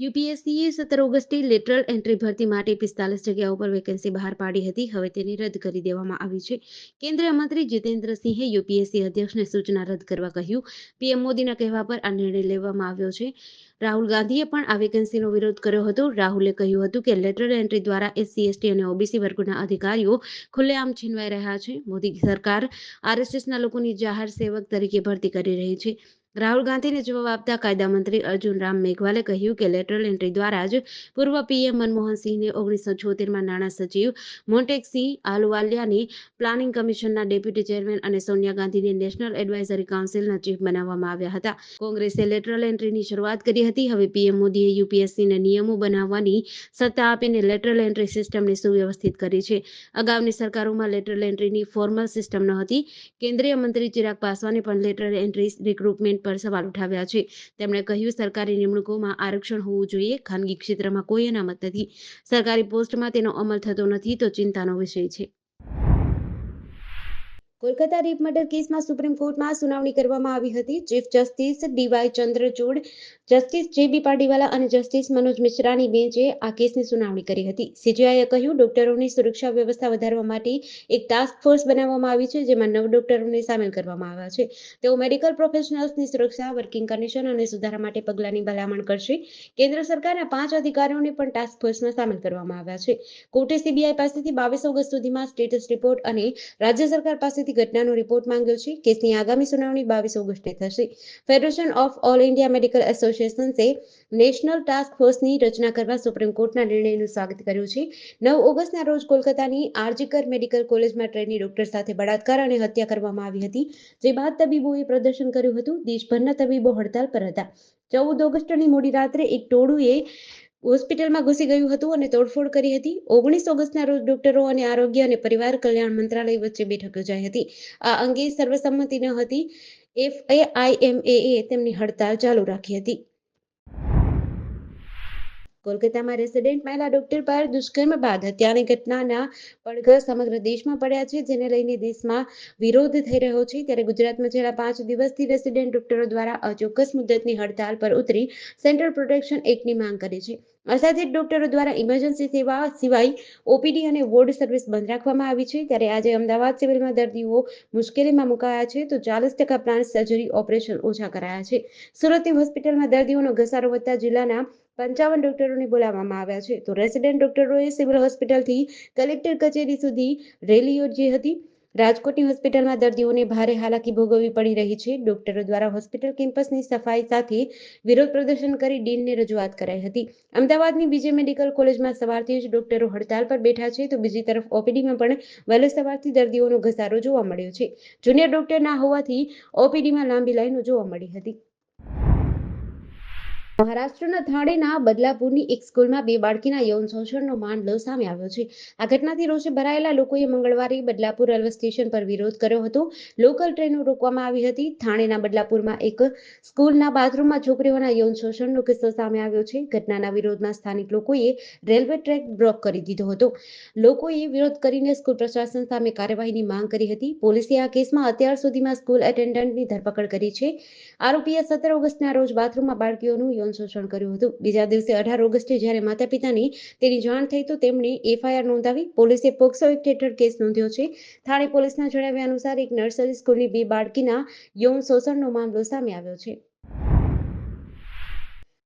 યુપીએસસીએ 17 ઓગસ્ટે lateral entry ભરતી માટે 45 જગ્યાઓ પર વેકેન્સી બહાર પાડી હતી. હવે તેને રદ કરી દેવામાં આવી છે. કેન્દ્રીય મંત્રી જીતેન્દ્રસિંહે યુપીએસસી અધ્યક્ષને સૂચના રદ કરવા કહ્યું. પીએમ મોદીના કહેવા પર આ નિર્ણય લેવામાં આવ્યો છે. રાહુલ ગાંધીએ પણ આ વેકેન્સીનો વિરોધ કર્યો હતો. રાહુલે કહ્યું હતું કે લેટરલ એન્ટ્રી દ્વારા એસસી, એસટી અને ઓબીસી વર્ગોના અધિકારીઓ ખુલ્લેઆમ છીનવાઈ રહ્યા છે. મોદી સરકાર આરએસએસના લોકોની જાહેર સેવક તરીકે ભરતી કરી રહી છે. રાહુલ ગાંધીને જવાબ આપતા કાયદા મંત્રી અર્જુન રામ મેઘવાલે કહ્યું કે લેટરલ એન્ટ્રી દ્વારા જ પૂર્વ પીએમ મનમોહનસિંહને 1976માં નાણાં સચિવ, મોન્ટેકસિંહ આહલુવાલિયાને પ્લાનિંગ કમિશનના ડેપ્યુટી ચેરમેન અને સોનિયા ગાંધીને નેશનલ એડવાઇઝરી કાઉન્સિલના ચીફ બનાવવામાં આવ્યા હતા. કોંગ્રેસે લેટરલ એન્ટ્રીની શરૂઆત કરી હતી. હવે પીએમ મોદીએ યુપીએસસીને નિયમો બનાવવાની સત્તા આપીને લેટરલ એન્ટ્રી સિસ્ટમને સુવ્યવસ્થિત કરી છે. અગાઉની સરકારોમાં લેટરલ એન્ટ્રીની ફોર્મલ સિસ્ટમ ન હતી. કેન્દ્રીય મંત્રી ચિરાગ પાસવાને પણ લેટરલ એન્ટ્રી રિક્રુટમેન્ટ પર સવાલ ઉઠાવ્યા છે. તેમણે કહ્યું, સરકારી નિમણૂકોમાં આરક્ષણ હોવું જોઈએ. ખાનગી ક્ષેત્રમાં કોઈ અનામત નથી. સરકારી પોસ્ટમાં તેનો અમલ થતો નથી તો ચિંતાનો વિષય છે. કોલકાતા રેપ મર્ડર કેસમાં સુપ્રીમ કોર્ટમાં સુનાવણી કરવામાં આવી હતી. Chief justice DY Chandrachud, justice JB. Pardiwala અને જસ્ટિસ મનોજ મિશ્રાની બેન્ચે આ કેસની સુનાવણી કરી હતી. સીજેઆઈએ કહ્યું, ડોક્ટરોની સુરક્ષા વ્યવસ્થા વધારવા માટે એક ટાસ્ક ફોર્સ બનાવવામાં આવી છે, જેમાં 9 ડોક્ટરોને સામેલ કરવામાં આવ્યા છે. તેઓ મેડિકલ પ્રોફેશનલ્સની સુરક્ષા, વર્કિંગ કન્ડિશન અને સુધારા માટે પગલાંની ભલામણ કરશે. કેન્દ્ર સરકારના 5 અધિકારીઓને પણ ટાસ્ક ફોર્સમાં સામેલ કરવામાં આવ્યા છે. કોર્ટે સીબીઆઈ પાસેથી 22 ઓગસ્ટ સુધીમાં સ્ટેટસ રિપોર્ટ અને રાજ્ય સરકાર પાસેથી ઘટનાનો રિપોર્ટ માંગ્યો છે. કેસની આગામી સુનાવણી 22 ઓગસ્ટે થશે. Federation of all India medical એસોસિએશન્સે નેશનલ ટાસ્ક ફોર્સની રચના કરવા સુપ્રીમ કોર્ટના નિર્ણયનું સ્વાગત કર્યું છે. 9 ઓગસ્ટના રોજ કોલકાતાની આરજીકર મેડિકલ કોલેજમાં ટ્રેની ડોક્ટર સાથે બળાત્કાર અને હત્યા કરવામાં આવી હતી. જે બાદ તબીબોએ પ્રદર્શન કર્યું હતું. દેશભરના તબીબો હડતાલ પર હતા. 14 ઓગસ્ટની મોડી રાત્રે એક ટોળુએ હોસ્પિટલમાં ઘૂસી ગયું હતું અને તોડફોડ કરી હતી. 19 ઓગસ્ટના રોજ ડોક્ટરો અને આરોગ્ય અને પરિવાર કલ્યાણ મંત્રાલય વચ્ચે બેઠક યોજાઈ હતી. આ અંગે સર્વસંમતિ ન હતી. એફએઆઈએમએ તેમની હડતાલ ચાલુ રાખી હતી. કોલકાતામાં રેસિડેન્ટ મહિલા ડોક્ટર પર દુષ્કર્મ બાદ હત્યાની ઘટનાના પડઘા સમગ્ર દેશમાં પડ્યા છે, જેને લઈને દેશમાં વિરોધ થઈ રહ્યો છે. ત્યારે ગુજરાતમાં છેલ્લા 5 દિવસથી રેસિડેન્ટ ડોક્ટરો દ્વારા અચોક્કસ મુદ્દતની હડતાલ પર ઉતરી સેન્ટ્રલ પ્રોટેક્શન એક્ટની માંગ કરી છે. આ સાથે જ ડોક્ટરો દ્વારા ઇમરજન્સી સેવા સિવાય ઓપીડી અને વોર્ડ સર્વિસ બંધ રાખવામાં આવી છે. ત્યારે આજે અમદાવાદ સિવિલમાં દર્દીઓ મુશ્કેલીમાં મુકાયા છે, તો 40% પ્લાન્ટ સર્જરી ઓપરેશન ઓછા કરાયા છે. સુરતની હોસ્પિટલમાં દર્દીઓનો ઘસારો વધતા જિલ્લાના 55 ડોક્ટરોને બોલાવવામાં આવ્યા છે. તો રેસિડેન્ટ ડોક્ટરોએ સિવિલ હોસ્પિટલથી કલેક્ટર કચેરી સુધી રેલી યોજી હતી. રાજકોટની હોસ્પિટલમાં દર્દીઓને ભારે હાલાકી ભોગવવી પડી રહી છે. ડોક્ટરો દ્વારા હોસ્પિટલ કેમ્પસની સફાઈ સાથે વિરોધ પ્રદર્શન કરી ડીનને રજૂઆત કરાઈ હતી. અમદાવાદની બીજે મેડિકલ કોલેજમાં સવારથી જ ડોક્ટરો હડતાલ પર બેઠા છે, તો બીજી તરફ ઓપીડીમાં પણ વહેલી સવારથી દર્દીઓનો ઘસારો જોવા મળ્યો છે. જુનિયર ડોક્ટર ના હોવાથી ઓપીડીમાં લાંબી લાઈનો જોવા મળી હતી. મહારાષ્ટ્રના થાણેના બદલાપુરની એક સ્કૂલમાં 2 બાળકીના યૌન શોષણનો મામલો સામે આવ્યો છે. આ ઘટનાથી રોષે ભરાયેલા લોકોએ મંગળવારે બદલાપુર રેલવે સ્ટેશન પર વિરોધ કર્યો હતો. લોકલ ટ્રેનો રોકવામાં આવી હતી. થાણેના બદલાપુરમાં એક સ્કૂલના બાથરૂમમાં છોકરીઓના યૌન શોષણનો કિસ્સો સામે આવ્યો છે. ઘટનાના વિરોધમાં સ્થાનિક લોકોએ રેલવે ટ્રેક બ્લોક કરી દીધો હતો. લોકોએ વિરોધ કરીને સ્કૂલ પ્રશાસન સામે કાર્યવાહીની માંગ કરી હતી. પોલીસે આ કેસમાં અત્યાર સુધીમાં સ્કૂલ એટેન્ડન્ટની ધરપકડ કરી છે. આરોપીએ 17 ઓગસ્ટના રોજ બાથરૂમમાં બાળકીઓનું યૌન શોષણ કર્યું હતું. બીજા દિવસે 18 ઓગસ્ટે જ્યારે માતા-પિતાને તેની જાણ થઈ તો તેમણે એફઆઈઆર નોંધાવી. પોલીસે પોક્સો એક્ટ હેઠળ કેસ નોંધ્યો છે. થાણે પોલીસના જણાવ્યા અનુસાર એક નર્સરી સ્કૂલની 2 બાળકીના યૌન શોષણનો મામલો સામે આવ્યો છે.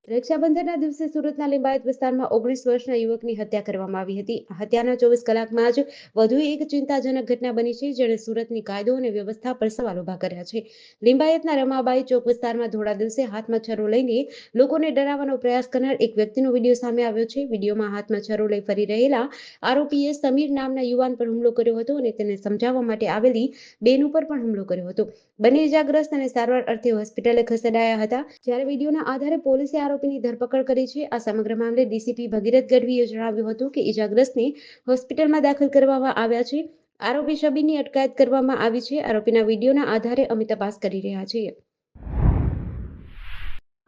રક્ષાબંધનના દિવસે સુરતના લિંબાયત વિસ્તારમાં 19 વર્ષના યુવકની હત્યા કરવામાં આવી હતી. આ હત્યાના 24 કલાકમાં જ વધુ એક ચિંતાજનક ઘટના બની છે, જેણે સુરતની કાયદો અને વ્યવસ્થા પર સવાલ ઉભા કર્યા છે. લિંબાયતના રમાબાઈ ચોક વિસ્તારમાં ધોળા દિવસે હાથમાં છરો લઈને લોકોને ડરાવવાનો પ્રયાસ કરનાર એક વ્યક્તિનો વિડીયો સામે આવ્યો છે. વિડીયોમાં હાથમાં છરો લઈ ફરી રહેલા આરોપીએ સમીર નામના યુવાન પર હુમલો કર્યો હતો અને તેને સમજાવવા માટે આવેલી બેન ઉપર પણ હુમલો કર્યો હતો. બંને ઇજાગ્રસ્ત અને સારવાર અર્થે હોસ્પિટલે ખસેડાયા હતા. જ્યારે વિડીયોના આધારે પોલીસે આરોપીની ધરપકડ કરી છે. આ સમગ્ર મામલે ડીસીપી ભગીરથ ગઢવીએ જણાવ્યું હતું કે ઇજાગ્રસ્તને હોસ્પિટલમાં દાખલ કરવામાં આવ્યા છે. આરોપી શબીરની અટકાયત કરવામાં આવી છે. આરોપીના વિડીયોના આધારે અમે તપાસ કરી રહ્યા છીએ.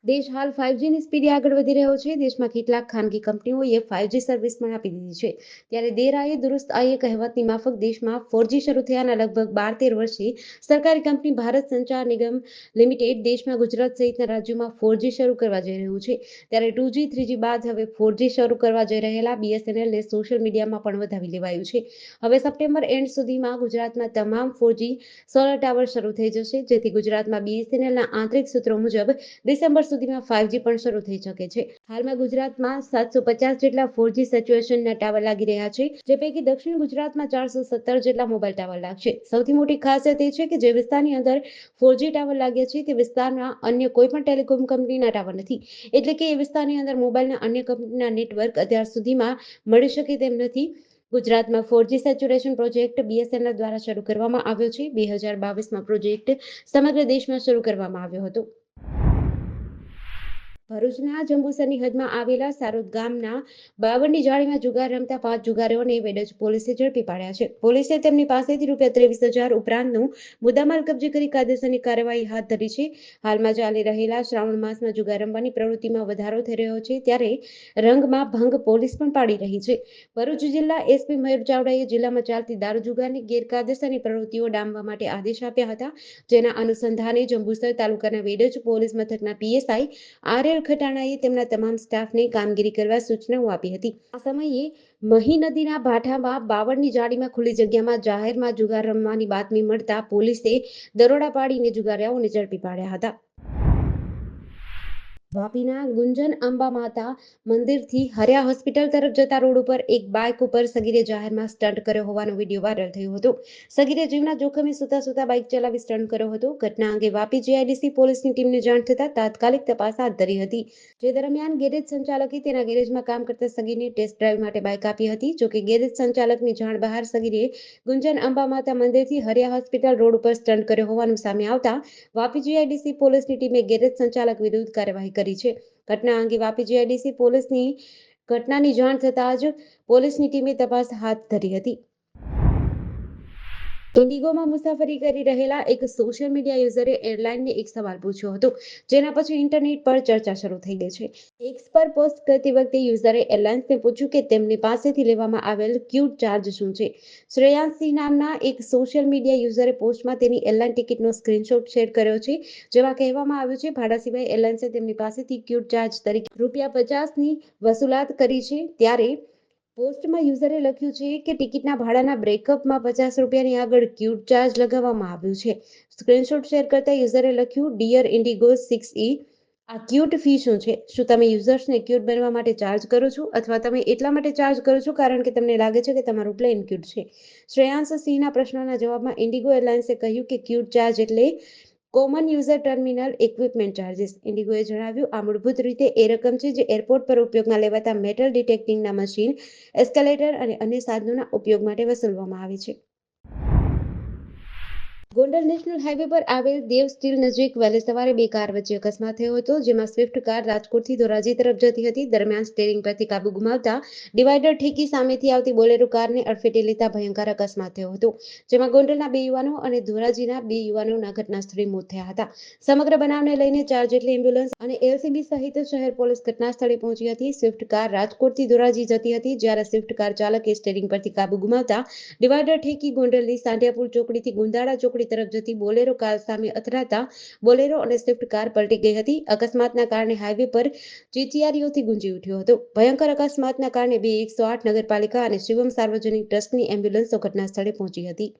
દેશ હાલ 5Gની સ્પીડે આગળ વધી રહ્યો છે. દેશમાં કેટલાક ખાનગી કંપનીઓએ 5G સર્વિસ પણ આપી દીધી છે. ત્યારે દેર આયે દુરુસ્ત આયે કહેવતની માફક દેશમાં 4G શરૂ થયાના લગભગ 12-13 વર્ષથી સરકારી કંપની ભારત સંચાર નિગમ લિમિટેડ દેશમાં ગુજરાત સહિતના રાજ્યોમાં 4G શરૂ કરવા જઈ રહ્યું છે. ત્યારે 2G, 3G બાદ હવે 4G શરૂ કરવા જઈ રહેલા BSNLને સોશિયલ મીડિયામાં પણ વધાવી લેવાયું છે. હવે સપ્ટેમ્બર એન્ડ સુધીમાં ગુજરાતમાં તમામ 4G સોલર ટાવર શરૂ થઈ જશે, જેથી ગુજરાતમાં BSNLના આંતરિક સૂત્રો મુજબ ડિસેમ્બર સુધીમાં 5G પણ શરૂ થઈ શકે છે. હાલમાં ગુજરાતમાં 750 જેટલા 4G સેચ્યુએશનના ટાવર લાગી રહ્યા છે, જે પૈકી દક્ષિણ ગુજરાતમાં 417 જેટલા મોબાઈલ ટાવર લાગશે. સૌથી મોટી ખાસિયત એ છે કે જે વિસ્તારની અંદર 4G ટાવર લાગ્યા છે તે વિસ્તારમાં અન્ય કોઈ પણ ટેલિકોમ કંપનીના ટાવર નથી. એટલે કે એ વિસ્તારની અંદર મોબાઈલના અન્ય કંપનીના નેટવર્ક અત્યાર સુધીમાં મળી શકે તેમ નથી. ગુજરાતમાં 4G સેચ્યુરેશન પ્રોજેક્ટ BSNL દ્વારા શરૂ કરવામાં આવ્યો છે. 2022માં પ્રોજેક્ટ સમગ્ર દેશમાં શરૂ કરવામાં આવ્યો હતો. ભરૂચના જંબુસરની હદમાં આવેલા સારોદ ગામના બાવળની જાળીમાં જુગાર રમતા 5 જુગારીઓને વેડજ પોલીસે ઝડપી પાડ્યા છે. પોલીસે તેમની પાસેથી ₹23,000 ઉપરાંતનું મુદ્દામાલ કબજે કરી કાયદેસરની કાર્યવાહી હાથ ધરી છે. હાલમાં ચાલી રહેલા શ્રાવણ માસમાં જુગાર રમવાની પ્રવૃત્તિમાં વધારો થઈ રહ્યો છે, ત્યારે રંગમાં ભંગ પોલીસ પણ પાડી રહી છે. ભરૂચ જિલ્લા SP મયુર ચાવડાએ જિલ્લામાં ચાલતી દારૂ જુગારની ગેરકાયદેસરની પ્રવૃત્તિઓ ડામવા માટે આદેશ આપ્યા હતા, જેના અનુસંધાને જંબુસર તાલુકાના વેડજ પોલીસ મથકના PSI RL ખટાણાએ તેમના તમામ સ્ટાફને કામગીરી કરવા સૂચનાઓ આપી હતી. આ સમયે મહી નદીના ભાઠામાં બાવળની જાળીમાં ખુલ્લી જગ્યામાં જાહેરમાં જુગાર રમવાની બાતમી મળતા પોલીસે દરોડા પાડીને જુગારીઓને ઝડપી પાડ્યા હતા. વાપીના ગુંજન અંબા માતા મંદિરથી હરિયા હોસ્પિટલ તરફ જતા રોડ ઉપર એક બાઇક ઉપર સગીરે જાહેરમાં સ્ટન્ટ કર્યો હોવાનો વિડીયો વાયરલ થયો હતો. સગીરે જીવના જોખમે સૂતા બાઇક ચલાવી સ્ટન્ટ કર્યો હતો. ઘટના અંગે વાપી GIDC પોલીસની ટીમને જાણ થતાં તાત્કાલિક તપાસ હાથ ધરી હતી. જે દરમિયાન ગેરેજ સંચાલકે તેના ગેરેજમાં કામ કરતા સગીરને ટેસ્ટ ડ્રાઈવ માટે બાઇક આપી હતી. જોકે ગેરેજ સંચાલકની જાણ બહાર સગીરે ગુંજન અંબા માતા મંદિરથી હરિયા હોસ્પિટલ રોડ ઉપર સ્ટન્ટ કર્યો હોવાનું સામે આવતા વાપી GIDC પોલીસની ટીમે ગેરેજ સંચાલક વિરુદ્ધ કાર્યવાહી કરી છે. ઘટના અંગે વાપી GIDC પોલીસની ઘટનાની જાણ થતાં જ પોલીસની ટીમે તપાસ હાથ ધરી હતી. ઇન્ડિગોમાં મુસાફરી કરી રહેલા એક સોશિયલ મીડિયા યુઝરે એરલાઇનને એક સવાલ પૂછ્યો હતો, જેના પછી ઇન્ટરનેટ પર ચર્ચા શરૂ થઈ ગઈ છે. એક્સ પર પોસ્ટ કરતી વખતે યુઝરે એરલાઇન્સને પૂછ્યું કે તેમની પાસેથી લેવામાં આવેલ ક્યૂટ ચાર્જ શું છે. શ્રેયાંશ સિંહ નામના એક સોશિયલ મીડિયા યુઝરે પોસ્ટમાં તેની એરલાઇન ટિકિટનો સ્ક્રીનશોટ શેર કર્યો છે, જેમાં કહેવામાં આવ્યું છે ભાડા સિવાય એરલાઇન્સે તેમની પાસેથી ક્યૂટ ચાર્જ તરીકે ₹50ની વસૂલાત કરી છે. ત્યારે પોસ્ટમાં યુઝરે લખ્યું છે કે ટિકિટના ભાડાના બ્રેકઅપમાં ₹50ની આગળ ક્યૂટ ચાર્જ લગાવવામાં આવ્યું છે. સ્ક્રીનશોટ શેર કરતા યુઝરે લખ્યું, ડિયર ઇન્ડિગો 6E, આ ક્યૂટ ફી શું છે? શું તમે યુઝર્સને ક્યૂટ બનવા માટે ચાર્જ કરો છો, અથવા તમે એટલા માટે ચાર્જ કરો છો કારણ કે તમને લાગે છે કે તમારું પ્લેન ક્યૂટ છે? શ્રેયાંશ સિંહના પ્રશ્નના જવાબમાં ઇન્ડિગો એરલાઇન્સે કહ્યું કે ક્યૂટ ચાર્જ એટલે common user terminal equipment charges. ઇન્ડિગોએ જણાવ્યું, આ મૂળભૂત રીતે એ રકમ છે જે એરપોર્ટ પર ઉપયોગમાં લેવાતા મેટલ ડિટેક્ટિંગના મશીન, એસ્કેલેટર અને અન્ય સાધનોના ઉપયોગ માટે વસૂલવામાં આવે છે. ગોંડલ નેશનલ હાઈવે પર આવેલ દેવ સ્ટીલ નજીક વહેલી સવારે 2 કાર વચ્ચે અકસ્માત થયો હતો, જેમાં સ્વિફ્ટ કાર રાજકોટથી ધોરાજી તરફ જતી હતી. દરમિયાન સ્ટીયરિંગ પરથી કાબુ ગુમાવતા ડિવાઈડર ઠેકી સામેથી આવતી બોલેરો કારને અડફેટે લેતા ભયંકર અકસ્માત થયો હતો, જેમાં ગોંડલના 2 યુવાનો અને ધોરાજીના 2 યુવાનોના ઘટના સ્થળે મોત થયા હતા. સમગ્ર બનાવને લઈને 4 જેટલી એમ્બ્યુલન્સ અને LCB સહિત શહેર પોલીસ ઘટના સ્થળે પહોંચી હતી. સ્વિફ્ટ કાર રાજકોટથી ધોરાજી જતી હતી, જ્યારે સ્વિફ્ટ કાર ચાલકે સ્ટીયરિંગ પરથી કાબુ ગુમાવતા ડિવાઈડર ઠેકી ગોંડલની સાંઢિયાપુર ચોકડીથી ગુંદાળા ચોકડી તરફ જતી બોલેરો કાર સામે અથડાતા બોલેરો અને સ્વિફ્ટ કાર પલટી ગઈ હતી. અકસ્માતના કારણે હાઈવે પર ચીચિયારીઓથી ગુંજી ઉઠ્યો હતો. ભયંકર અકસ્માતના કારણે 108 નગરપાલિકા અને શિવમ સાર્વજનિક ટ્રસ્ટની એમ્બ્યુલન્સો ઘટના સ્થળે પહોંચી હતી.